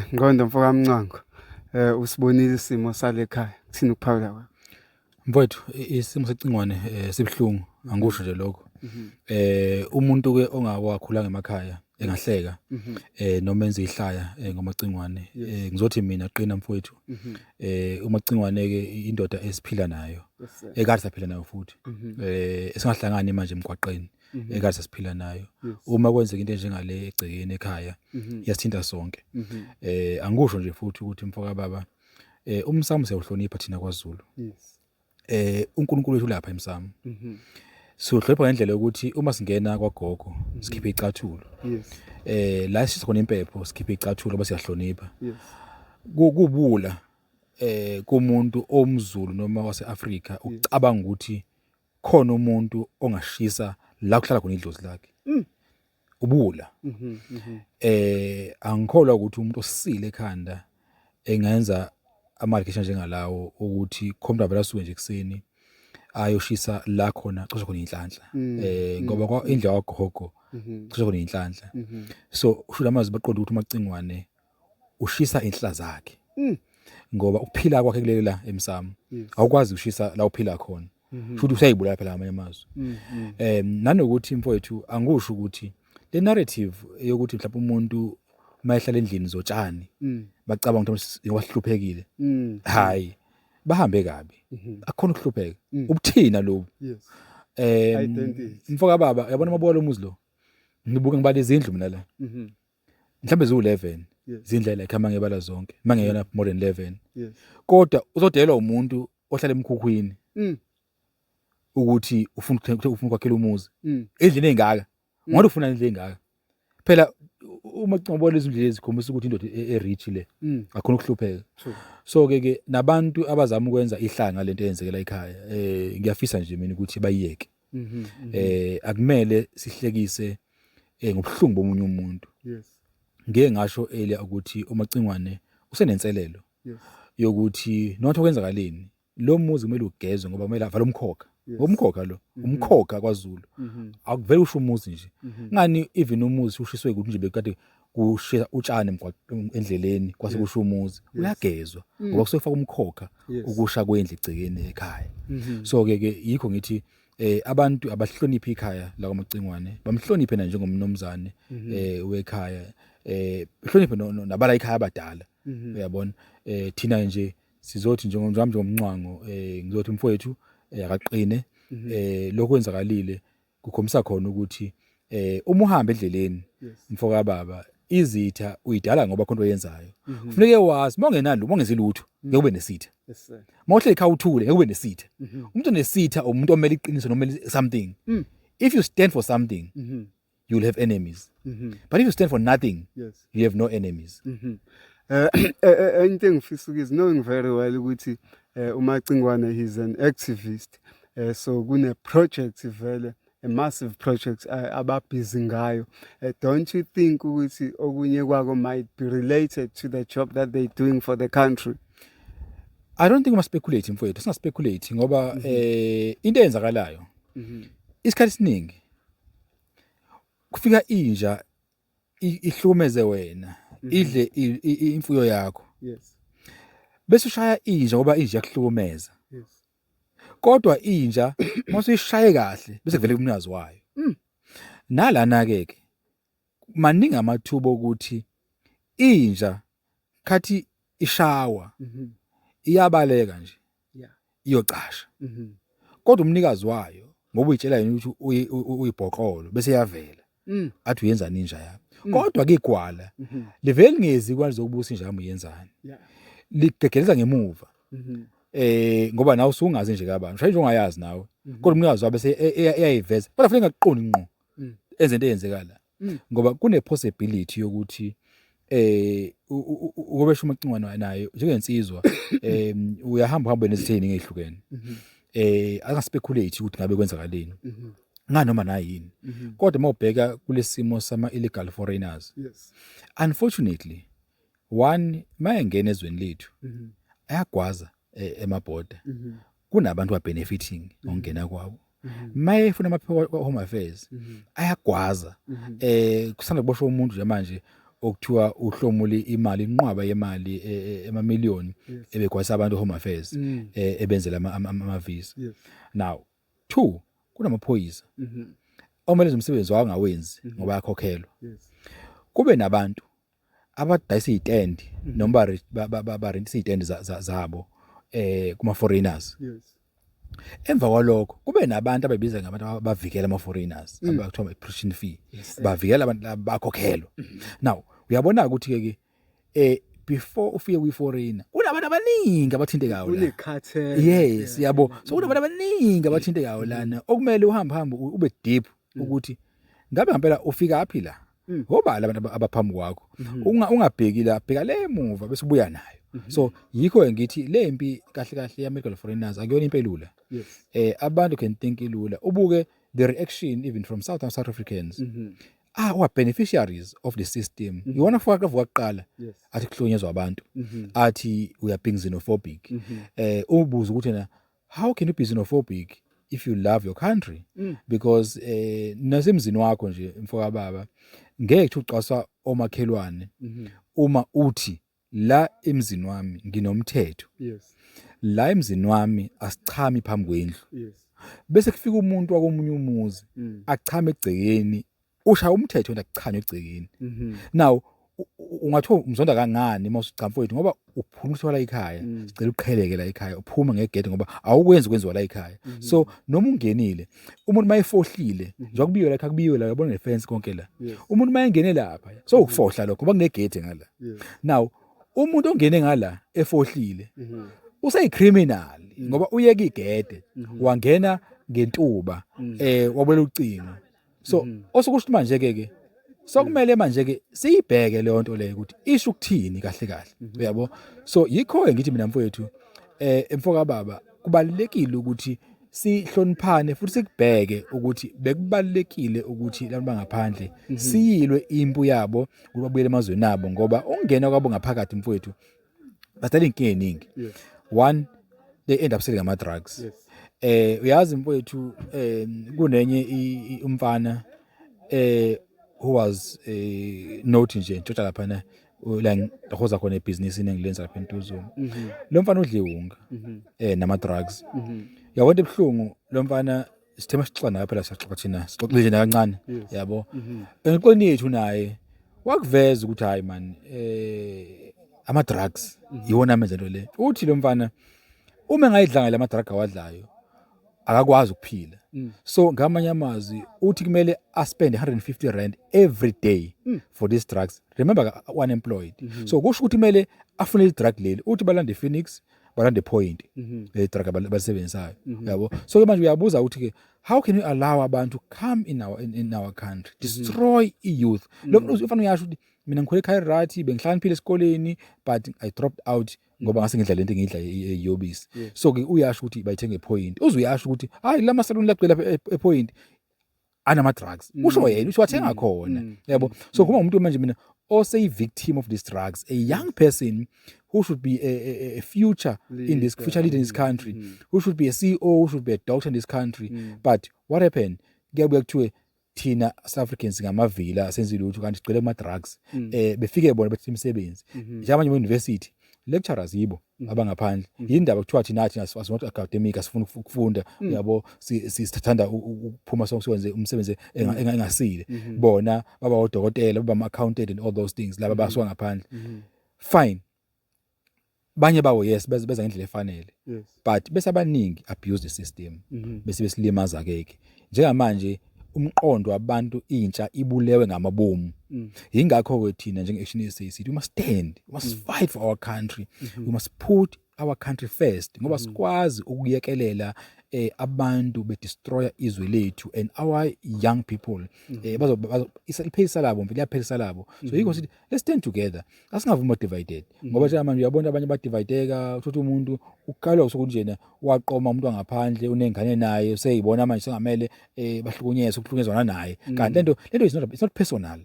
Ngondo mfoka Mncango, usibonile isimo sale khaya. Kuthini ukuphawula kwakho? Mfowethu isimo secingwane sibhlungu angisho nje lokho. Mhm. Umuntu ke ongawakhulanga emakhaya engahleka Mhm. noma enze ihlaya ngomacingwane. Yes. Ngizothi mina qina mfowethu. Mhm. Umacingwane ke indoda esiphila nayo. Yes sir. Ekade saphila nayo futhi. Mhm. Esingahlangani manje emgwaqeni. Mhm. Ekade sasiphila nayo. Yes. Uma kwenzeka into enjengale egcekeni ekhaya Mhm. iyasithinta sonke. Mhm. Angisho nje futhi ukuthi mfoka baba umsamo siyawuhlonipha thina kwaZulu. Yes. uNkulunkulu wethu lapha emsamo. Mhm. Sihlonipha ngendlela yokuthi uma singena kwagogo sikhiphe icathulo. Yes. La sisiza khona impepho sikhiphe icathulo bese siyahlonipha. Yes. Kubula kumuntu omZulu noma waseAfrika ucabanga ukuthi khona umuntu ongashisa la kuhlala khona idlozi lakhe. Ubula. Mhm. Mhm. Angikholwa ukuthi umuntu osile ekhanda engenza amalekesha njengalawo ukuthi khomba vela suke nje ekseni ayoshisa la khona cishe khona inhlanhla. Ngoba kwa indlela kwagogo cishe khona inhlanhla. Mhm. So usho lamazwi baqonda ukuthi umacingwane ushisa inhla zakhe. Ngoba ukuphila kwakhe kulela emsamo Yes. awukwazi ushisa la uphila khona. Futhi usayibulala phela ngamanye amazwi. Nanokuthi mfowethu angisho ukuthi le narrative yokuthi mhlawumbe umuntu mayehlala endlini zotshani bacabanga ukuthi wahluphekile. Hayi bahambe kabi. Akukhona ukuhlupheka. Ubuthina lobu. Yes. Em Identity. mfoka baba yabona mabuka lo muzi lo. Ngibuka ngibala izindlu mina la. Mhm. Mhlambe zu11 Yes. izindlela ekhama ngebala zonke. Mangeyona more than 11. Yes. Kodwa uzodelwa umuntu ohlala emkhukhwini ukuthi ufuna ukwakhela umuzi. Endlini engaka. Ngathi ufuna indlu engaka. Phela uma ngibona izindlu lezi zikhombisa ukuthi indoda erich le akukhona ukuhlupheka. True. So ke nabantu abazama ukwenza ihlanga lento eyenzekela ekhaya ngiyafisa nje mina ukuthi bayiyeke. Mhm. Akumele sihlekise ngobhlungu bomunye umuntu. Yes. Ngeke ngasho earlier ukuthi umacingwane usenenselelo Yes. yokuthi nothi okwenzakaleni lo muzi kumele ugezwe ngoba kumele avala umkhokha. Yes. Umkhokha lo umkhokha kwaZulu akuvele usho umuzi nje. Ngani even umuzi ushiswe ukuthi nje bekade kushisa utshani endleleni kwase kusho umuzi uyagezwa ngoba kusefaka umkhokha Yes. ukusha kwendle egcekeni ekhaya. Mhm. So ke yikho ngithi abantu abahlonipha ikhaya la kwamacingwane bamhloniphe na njengomnomzane wekhaya hloniphe nabala ikhaya abadala uyabona thina nje sizothi njengomncwango ngizothi mfowethu akaqine lokho kwenzakalile kukhombisa khona ukuthi uma uhamba endleleni Yes. mfoka baba izitha uyidala ngoba khona oyenzayo kufuneka wazi mongenalo mongezi lutho ngeke ube nesitha. Yes sir. Mawuhle ekhaya uthule ngeke ube nesitha. Umuntu onesitha umuntu omele iqiniso noma something. If you stand for something you will have enemies. But if you stand for nothing Yes. you have no enemies. Into engifisa ukuzwa knowing very well ukuthi uMacingwane he's an activist. So kune project vele a massive project ababhizi ngayo. Don't you think ukuthi okunye kwako might be related to the job that they're doing for the country? I don't think speculate mfowethu sina speculate ngoba into eyenzakalayo isikhathi siningi kufika inja ihlumeze wena idle imfuyo yakho Yes. bese ushaya inja ngoba inja yakuhlumeza. Yes. Kodwa inja masuyishaye kahle bese kuvele umnikazi wayo. Nalana ke maningi amathuba ukuthi inja khathi ishawa iyabaleka nje Yeah. iyocasha. Kodwa umnikazi wayo ngoba uyitshela yena ukuthi uyibhoqolo bese yavela athi uyenza ninja yakho. Kodwa ke igwala liveli ngezi kwazi zokubusa inja yami uyenzani. Yeah. Ligegeleza ngemuva. Ngoba nawe usungazi nje kabani ushaye nje ungayazi nawe kodwa umnikazi wabe eyayiveza kodwa fanele ngaqondi ngqo enze into eyenzekala ngoba kune possibility yokuthi ukubesha umacingwane nayo njengensizwa uyahamba nesitheni ngezihlukene aka speculate ukuthi ngabe kwenzakaleni ngani noma na yini kodwa mawubheka kulesimo sama illegal foreigners. Yes. Unfortunately one mayengena ezweni lethu ayagwaza emaborder kunabantu abenefiting ngongena kwabo mayefuna home affairs ayagwaza kusanda kuboshwa umuntu nje manje okuthiwa uhlomule imali inqwaba yemali emamiliyoni ebekwasa abantu home affairs ebenzela ama visa. Now 2 kunamaphoyisa omeleza umsebenzi wangawenzi ngoba yakhokhelwa. Kube nabantu abadayisa izitendi noma barentisa izitendi zabo kuma foreigners. Emva kwalokho kube nabantu ababiza ngabantu abavikela ama foreigners abakuthiwa expression fee bavikela abantu abakhokhelwa. Now uyabona ukuthi ke before ufike kwi foreigner kunabantu abaningi abathintekayo la. Kune-cartel. Yes yabo. So kunabantu abaningi abathintekayo lana okumele uhambe ube deep ukuthi ngabe ngempela ufika aphi la. Ngoba labantu abaphambi kwakho ungabheki la bheka le emuva bese ubuya nayo. So yikho ngithi lempi kahle ya medical foreigners akuyona impelula. Abantu can think ilula ubuke the reaction even from South Africans were beneficiaries of the system. You wanna fuck oqala athi kuhlonyezwa abantu athi we are being xenophobic. Ubuza ukuthi na how can you be xenophobic if you love your country? Because nasemzini wakho nje mfoka baba ngeke ucwasa omakhelwane uma uthi la emzini wami nginomthetho. La emzini wami asichami phambi kwendlu. Bese kufika umuntu wakomunye umuzi achame egcekeni ushaya umthetho wena kuchanywa egcekeni. Now ungathiwa umzonda kangani mawusicha mfowethu ngoba uphuma uthola ekhaya sicela uqheleke la ekhaya uphuma ngegede ngoba awukwenzi kwenziwa la ekhaya. So noma ungenile umuntu mayefohlile nje kubiwe la kubiwe la uyabona nefence konke la. Umuntu mayengene lapha so ukufohla lokho ngoba kunegede ngala. Now umuntu ongene ngala efohlile useyicriminal ngoba uyeka igede wangena ngentuba wabona ucingo. So osokusho manje ke sokumele manje ke siyibheke le nto le ukuthi isho ukuthini kahle uyabo. So yikho ngithi mina mfowethu emfoka baba kubalekile ukuthi sihloniphane futhi sikubheke ukuthi bekubalekile ukuthi abantu bangaphandle siyilwe impu yabo ukuba buyele emazweni abo ngoba ungena kwabo ngaphakathi mfowethu badala inkinga eningi. One, they end up selling ama drugs. Uyazi mfowethu kunenye umfana who was note nje ntshotha lapha na la ngihoza khona ebusiness engilenza lapha eNtuzo. Lo mfana udliwunga nama drugs. Yabona ebhlungu lo mfana sithema sixoxa naye phela siyaxoxa thina sixoxe nje kancane yabo. Enqoni yethu naye wakuveza ukuthi hayi man ama drugs yiwona amenza into le. Uthi lo mfana uma engayidlanga ama drug awadlayo akakwazi ukuphila. So ngamanye amazwi uthi kumele aspend 150 rand every day for these drugs. Remember unemployed. So kusho ukuthi kumele afune i-drug leli uthi balande Phoenix balande Point le drug abasebenzayo yabo. So manje uyabuza ukuthi ke how can we allow abantu to come in our country destroy youth? Lo mfana ufana uyasho ukuthi mina ngikhole ekhaya right bengihlaniphile esikoleni but I dropped out ngoba ngase ngidla lento engidla eyobisi. So ke uyasho ukuthi bayithenge Point. Uzuyasho ukuthi hayi la masaluni lagcwele ePoint anama drugs. Usho yena usho wathenga khona yabo. So kuma umuntu manje mina also a victim of these drugs, a young person who should be a future leader, in this future leader in this country, who should be a CEO, who should be a doctor in this country. But what happened? Kuyabuya kuthiwe thina South Africans ngamavila senzile ukuthi kanti sigcwele ama drugs befike bona bethi imisebenzi njalo manje university lecturers yibo abangaphandle yindaba kuthiwa thina asiwonke academic asifuna ukufunda yabo sithathanda ukuphuma sonke umsebenzi engasile bona baba odokotela baba ama accountant and all those things laba basuka ngaphandle. Fine, banye bawo yes beza ngendlela efanele but bese abaningi abuse the system bese besilimaza keke njengamanje umqondo wabantu intsha ibulewe ngamabomu. Ingakho ke thina njenge Action SA sithi we must stand, we must fight for our country, we must put our country first ngoba sikwazi ukuyekelela abantu be destroy izwe lethu and our young people iphisa labo mfile yaphisa labo. So yiko sithi let's stand together, asingavuma divided ngoba nje manje uyabona abanye ba divideka uthatha umuntu ukalwa usokunjena waqoma umuntu wangaphandle unengane naye useyibona manje sengamele bahlukunyezwa naye kanti lento it's not personal.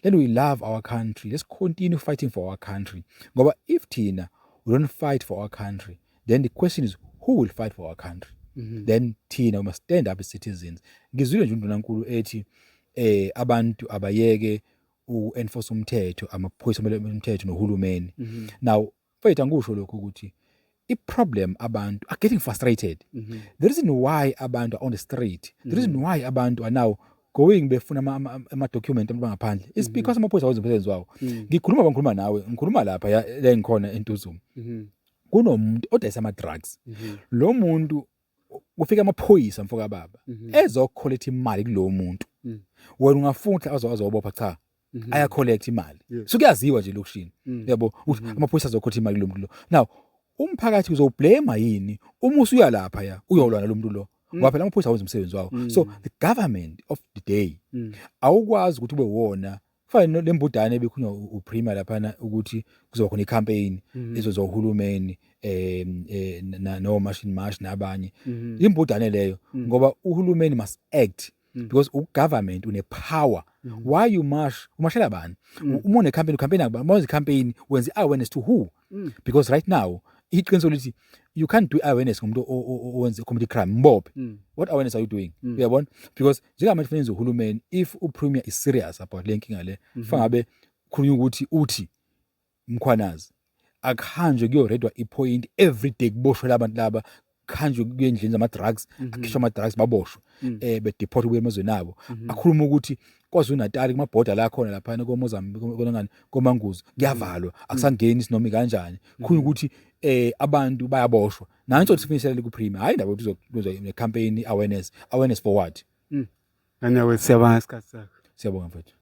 Then we love our country, let's continue fighting for our country ngoba if thina we don't fight for our country then the question is who will fight for our country? Then thina we must stand up as citizens. Ngizwile nje uNdunankulu ethi abantu abayeke u-enforce umthetho amaphoyisa omthetho nohulumeni. Now mfethu angisho lokho ukuthi i-problem abantu are getting frustrated. The reason why abantu are on the street, the reason why abantu are now going befuna ama-document ngaphandle is because amaphoyisa awenza umsebenzi wawo. Ngikhuluma nawe, ngikhuluma lapha la ngikhona eNtuzuma. Kunomuntu odayisa ama-drugs. Lo muntu kufika amaphoyisa mfoka baba ezocollect imali kulo muntu. Wena ungafuna azobopha cha aya collect imali. So kuyaziwa nje lokushini. Yabo amaphoyisa azocollect imali kulo muntu lo. Now umphakathi uzoblame yini uma usuya lapha ya uyolwana lo muntu lo. Ngoba phela amaphoyisa awenza umsebenzi wawo. So the government of the day awukwazi ukuthi ube wona fana lembudane ebekhunywa uPrima lapha ukuthi kuzoba khona icampaign ezozohulumeni no machine march nabanye imbudane leyo ngoba uhulumeni must act because ugovernment une power. Why you march umashela bani uma une campaign uma campaign wenza awareness to who? Because right now iqiniso lithi you can't do awareness ngomuntu owenza community crime mbophe. What awareness are you doing? Uyabona, because njengamanje kufanele uhulumeni if uPremier is serious about le nkinga le fangabe khulunywa ukuthi uthi Mkhwanazi akuhanjwe kuyoredwa ipoint every day kuboshwe labantu laba khanjwe kuyendlini zama drugs akhishwa ama drugs baboshwe be deport kuye emazweni abo. Akhuluma ukuthi kwaZulu Natal kuma border la khona lapha koMozambique kolangani koManguzo kuyavalwa akusangeni sinomi kanjani khulunywa ukuthi abantu bayaboshwa. Nanso sifinisela kuPremier hayi ndaba ukuthi ne campaign awareness for what? Anawe siyabanga isikhathi sakho. Siyabonga mfethu.